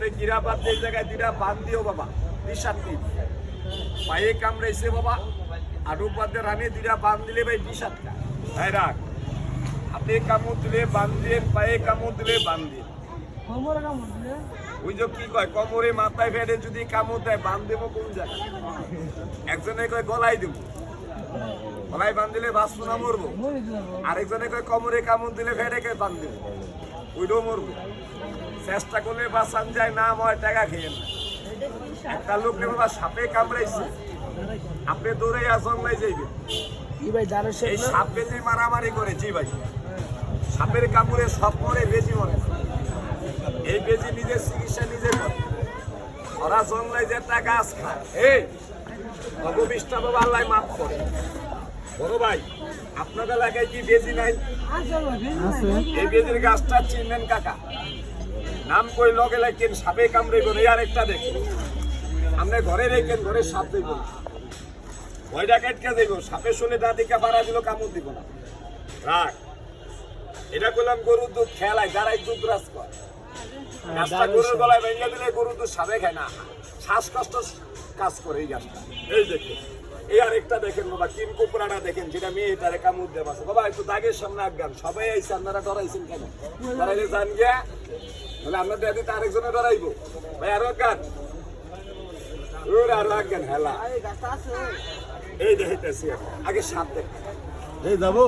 সাপে গিরা বাদ এই জায়গায় দুইটা বান দিও বাবা, বিষাক্ত। পায়ে কামড়াইছে বাবা, আডু বাদে রানে দুইটা বান দিলে ভাই বিষাক্ত। ভাই রাখ, হাতে কামড় দিলে বান দিয়ে, পায়ে কামড় দিলে বান দিয়ে। ওই যে কি কয়, কোমরে মাথায় ফেটে যদি কামড় দেয় বান দেবো কোন জায়গায়? একজনে কয় গলায় দেবো, গলায় বান দিলে বাঁচবো না মরবো। আরেকজনে কয় কোমরে কামড় দিলে ফেটে কে বান দেবো, ওইটাও মরবো। চেষ্টা করলে বাঁচান যায় না, ময় টাকা খেয়ে না। একটা লোক বাবা সাপে কামড়াইছে, আপনি দৌড়ে জঙ্গলাই যাইবে, এই সাপ বেজি মারামারি করে। জি ভাই, সাপের কামড়ে সব মরে, বেজি মরে। এই বেজি নিজের চিকিৎসা নিজে করে। ওরা জঙ্গলাই যে একটা গাছ খায়, এই অববিষ্টা বাবা আল্লাহ মাফ করে। বড় ভাই, আপনার এলাকায় কি বেজি নাই? এই বেজির গাছটা চিনবেন কাকা? নাম কই লগে লাগেন, সাপে কামড়ে করে। আর একটা দেখেন, আপনি ঘরে রেখেন, ঘরে সাপ দেব, ভয়টা কেটকে দেব, সাপে শুনে দাদিকা পাড়া দিল, কামড় দিব না। রাখ, এটা করলাম গরুর দুধ খেলায়, যারাই দুধ রাজ করে। গাছটা গরুর গলায় ভেঙে দিলে গরুর দুধ সাপে খায় না, শ্বাসকষ্ট কাজ করে এই গাছটা। এই দেখেন, এই আরেকটা দেখেন বাবা, তিন কুকুরাটা দেখেন, যেটা মেয়েটারে কামড় দেওয়া আছে। বাবা একটু দাগের সামনে আগান, সবাই আইসে, আপনারা ডরাইছেন কেন? ডরাইলে জান গিয়া, তাহলে আপনার দাদিতে আরেকজনে ডরাইবো। ভাই আরো গান, আরো আগান হেলা। এই দেখতেছি আগে সাপ দেখ, এই যাবো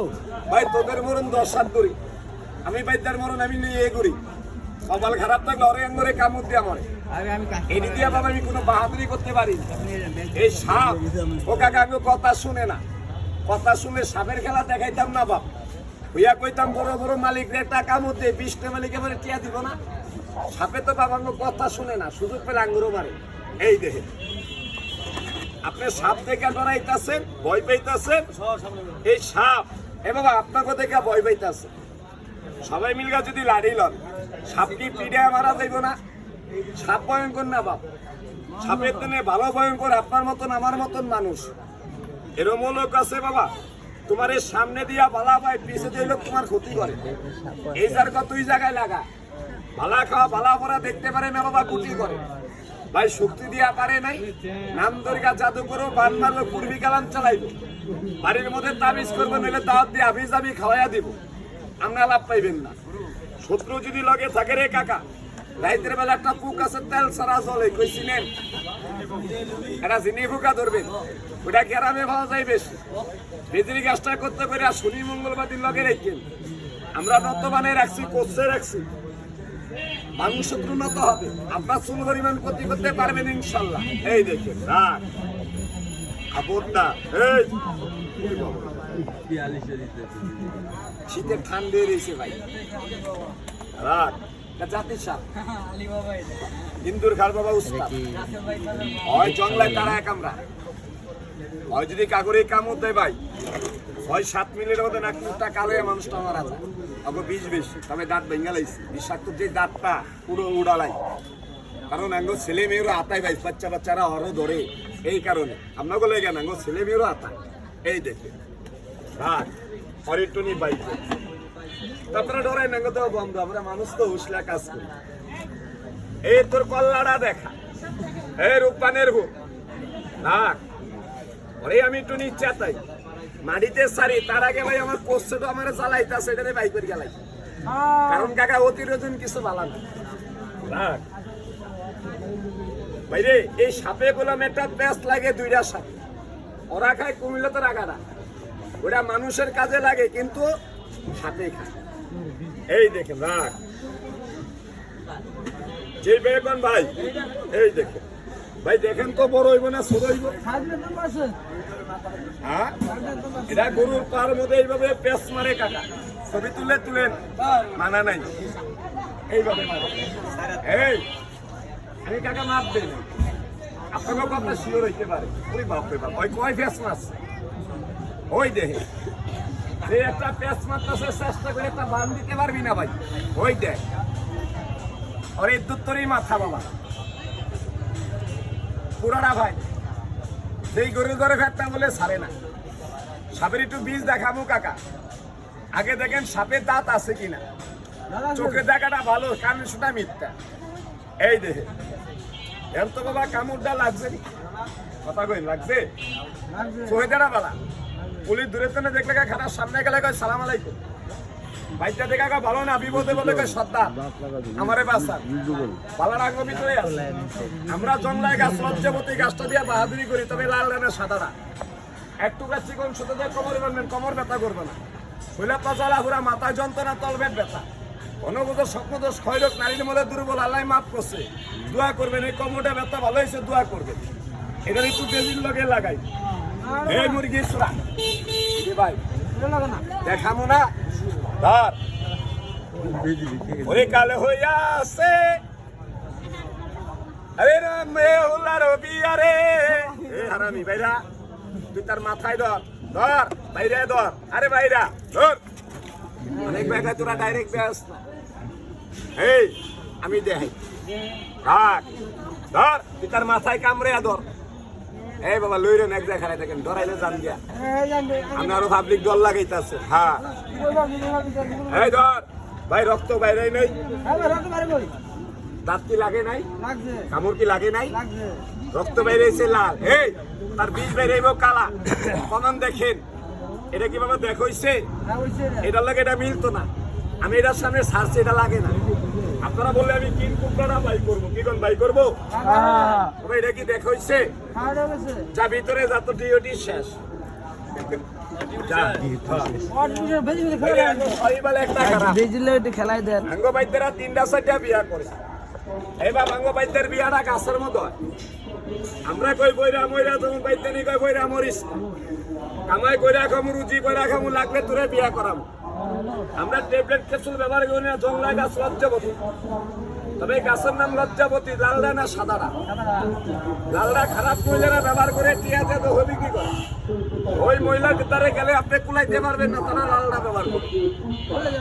ভাই তোদের মরণ 10-7 করি, আমি বাইদার মরণ আমি নিয়ে এ করি। কপাল খারাপ থাকলে অরে করে কামড় দিয়া মরে। এটি দিয়া বাবা আমি কোনো বাহাদুরি করতে পারি না। এই সাপ ও কাকা আমি কথা শুনে না, কথা শুনে সাপের খেলা দেখাইতাম না বাপ, হইয়া কইতাম বড় বড় মালিক একটা কামড় দিয়ে 20টা মালিক এবারে টিয়া দিব না। সাপে তো বাবা আমার কথা শুনে না, সুযোগ পেলে আঙ্গুরও মারে। এই দেখে আপনি সাপ দেখে ডরাইতেছেন, ভয় পাইতেছেন। এই সাপ এ বাবা আপনাকে দেখে ভয় পাইতেছে। সবাই মিলগা যদি লাড়ি লন, সাপ কি পিড়ে মারা যাইব না? সাপ ভয়ঙ্কর না বাপ, সাপের দিনে ভালো ভয়ঙ্কর। আপনার মতন আমার মতন মানুষ এরম লোক আছে বাবা, তোমার এই সামনে দিয়া বালা পায়, পিছিয়ে দিয়ে লোক তোমার ক্ষতি করে। এই যার তুই জায়গায় লাগা, বালা খাওয়া বালা পরা দেখতে পারে না বাবা, কুটি করে। ভাই শক্তি দিয়া পারে নাই, নাম দরিকা জাদু করো, বান মারলো, পূর্বী কালাম চালাইব, বাড়ির মধ্যে তাবিজ করবো, নইলে দাওয়াত দিয়ে আবিজ আমি খাওয়াইয়া দিব, আমরা লাভ পাইবেন না। শত্রু যদি লগে থাকে রে কাকা, রাইতের বেলা একটা পুক আছে, তেল সারা জলে কইছিলেন, এরা জিনি ফুকা ধরবেন, ওটা গ্রামে পাওয়া যায় বেশি। বেদিনী গাছটা করতে পারে, আর শনি মঙ্গলবাদীর লগে রেখেন। আমরা নত বানিয়ে রাখছি, কোচে রাখছি, মানুষ শত্রু নত হবে, আপনার চুল পরিমাণ ক্ষতি করতে পারবেন ইনশাল্লাহ। এই দেখেন রাখ আপদটা, এই শীতের ঠান্ডা রয়েছে ভাই, রাখ জাতির সাপ হিন্দুর খার বাবা উস্তাদ। হয় জঙ্গলায় তারা কামড়া, হয় যদি কাগরে কামড় দেয় ভাই, 6-7 মিনিটের মধ্যে নাক মুখটা কালো হয়ে মানুষটা মারা যায়। আবার বিষ বেশি, তবে দাঁত ভেঙে লাইছি, বিষাক্ত যে দাঁতটা পুরো উড়ালাই। কারণ আঙ্গ ছেলে মেয়েরও আতায় ভাই, বাচ্চারা আরো ধরে, এই কারণে আপনাকে লেগে আঙ্গ ছেলে মেয়েরও আতায়। এই দেখে রাখ হরিটুনি বাইক, তারপরে ডরাই নাঙ্গ তো বন্ধ, আমরা মানুষ তো হুসলা কাজ করি। এই তোর কল্লাটা দেখা, এই রূপবানের হোক রাখ, ওরে আমি একটু নিচ্ছা তাই মাটিতে সারি, তার আগে ভাই আমার কোশ্চেন আমার চালাইতেছে, এটারে বাইক করে গেলাই। কারণ কাকা অতিরোধন কিছু ভালো না ভাই রে। এই সাপে গোলাম একটা পেস্ট লাগে, 2টা সাপ, ওরা খায় কুমিল্লা তো রাখাটা, ওটা মানুষের কাজে লাগে, কিন্তু সাপে খায়। এই দেখেন রাখ যে বেগুন ভাই, এই দেখেন ভাই, দেখেন তো বড় হইব না ছোট হইব? হ্যাঁ, এটা গরুর পার মধ্যে এইভাবে পেস মারে কাকা, ছবি তুলেন, মানা নাই, এইভাবে মারে। এই আমি কাকা মাপ দেন, আপনাকে কথা শিওর হইতে পারে। ওই বাপরে বাপ, ওই কয় পেস মাছ, ওই দেখে যে একটা পেস মারতেছে, চেষ্টা করে একটা বান দিতে পারবি না ভাই, ওই দেখ ওর এই দুত্তরই মাথা বাবা পুরাটা ভাই। যেই গরু ধরে ফেটটা বলে ছাড়ে না। সাপের একটু বীজ দেখাবো কাকা, আগে দেখেন সাপের দাঁত আছে কিনা, চোখের দেখাটা ভালো, কানের শোটা মিথ্যা। এই দেখে এম তো বাবা কামড়টা লাগছে নি কথা কই লাগছে সোহেদারা বালা পুলিশ দূরে থেকে দেখলে খারাপ সামনে গেলে কয় সালাম আলাইকুম ভাইটা দেখা গা ভালো না বিপদে বলে কয় সদ্দা আমারে বাসা বালার আগ্রহ ভিতরে আছে আমরা জংলায় গাছ লজ্জাবতী গাছটা দিয়ে বাহাদুরি করি তবে লাল রানের সাদারা একটু গাছ চিকন সুতো দিয়ে কোমরে বাঁধবেন কোমর ব্যথা করবে না হইলা পাচালা হুরা মাথায় যন্ত্রণা তলবেট ব্যথা অনবুধ স্বপ্নদোষ ক্ষয়রোগ নারীর মধ্যে দুর্বল আল্লাহ মাফ করছে দোয়া করবেন এই কোমরটা ব্যথা ভালো হয়েছে দোয়া করবেন এটা একটু বেজির লগে লাগাই এই মুরগি সুরা ভাই দেখামো না ধর ওরে কালে হইয়া আছে আরে মে হুলার বিয়া রে এ হারামি ভাইরা তুই তার মাথায় ধর ধর বাইরে ধর আরে বাইরা ধর অনেক ব্যাগা তোরা ডাইরেক্ট ব্যাস এই আমি দেখাই থাক ধর তুই তার মাথায় কামড়ে ধর এই বাবা লইরেন এক জায়গায় খারাই থাকেন ধরাইলে জান গিয়া আপনারও পাবলিক দল লাগাইতেছে হ্যাঁ এই ধর ভাই রক্ত বাইরে নেই দাঁত কি লাগে নাই কামড় কি লাগে নাই রক্ত বাইরেছে লাল এই তার বীজ বাইরেইব কালা কমন দেখেন এটা কি বাবা দেখইছে এটার লাগে এটা মিলতো না আমি এটার সামনে সারছি এটা লাগে না আপনারা বললে আমি কিন কুকুরটা বাই করবো কি কোন বাই করবো এটা কি দেখইছে যা ভিতরে যা তো ডিওটি শেষ খেলাই দেন আঙ্গবাইতেরা 3টা-4টা বিয়া করে এবার আঙ্গবাইতের বিয়াটা গাছের মতো আমরা কই বইরা মইরা তুমি বাইতে নি কই বইরা মরিস কামাই কইরা খামু রুজি কইরা খামু লাগলে তোরে বিয়া করাম আমরা ট্যাবলেট ক্যাপসুল ব্যবহার করি না জংলা গাছ লজ্জাবতী তবে গাছের নাম লজ্জাবতী লালডা না সাদারা লালডা খারাপ মহিলারা ব্যবহার করে টিয়াতে তো হবি কি করে ওই মহিলার ভিতরে গেলে আপনি কুলাইতে পারবেন না তারা লালডা ব্যবহার করবে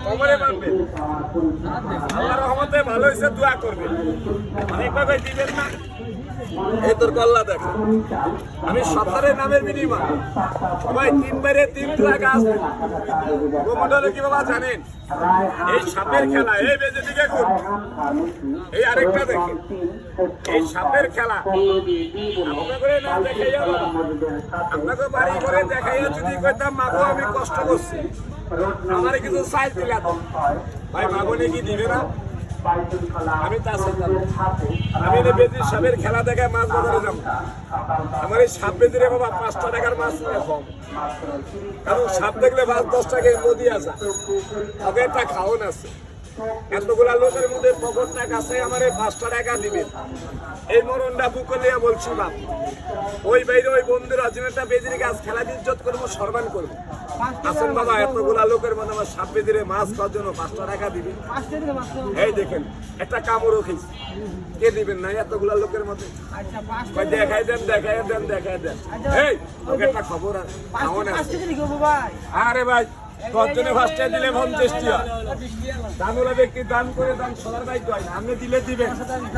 কমরে পারবেন আল্লাহর রহমতে ভালো হয়েছে দোয়া করবেন অনেকভাবে দিবেন না এই তোর গল্লা দেখো আমি সরকারের নামের বিনিময় সবাই 3 গাছ গোমন্ডলে কি বাবা জানেন এই সাপের খেলা এই বেজে দিকে কোন এই আরেকটা দেখেন এই সাপের খেলা আপনাকে না দেখাইয়া আপনাকে বাড়ি করে দেখাইয়া যদি কইতাম মাগো আমি কষ্ট করছি আমারে কিছু সাইজ দিলা ভাই মাগো কি দিবে না আমি তার সাথে আমি বেদির সাপের খেলা দেখায় মাছ বাজারে যাবো আমার এই সাপ বেদিরে বাবা 5 টাকার মাছ নিয়ে কম কারণ সাপ দেখলে মাছ 10 টাকা নদী আছে তবে একটা খাওয়ান আছে এতগুলা লোকের মধ্যে পকেটটা কাছে আমার 5 টাকা দিবেন এই মরণটা বুকলিয়া বলছি বাপ ওই বাইরে ওই বন্ধুরা একটা বেদির গাছ খেলা ইজ্জত করবো সম্মান করবো আসেন বাবা এতগুলা লোকের মধ্যে আমার সাপ বেদিরে মাছ খাওয়ার জন্য 5 টাকা দিবেন এই দেখেন একটা কামড়ও খেয়েছি কে দিবেন না এতগুলা লোকের মধ্যে দেখাই দেন এই ওকে একটা খবর আরে ভাই 10 জনে 5 টাকা দিলে 50 টাকা দানওয়ালা ব্যক্তি দান করে দান সবার দায়িত্ব হয় না আপনি দিলে দিবেন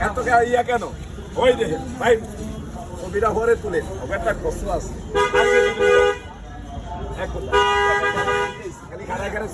এত ইয়া কেন ওই দেখেন ভাই ছবিটা ভরে তুলে ওকে একটা কষ্ট আছে খালি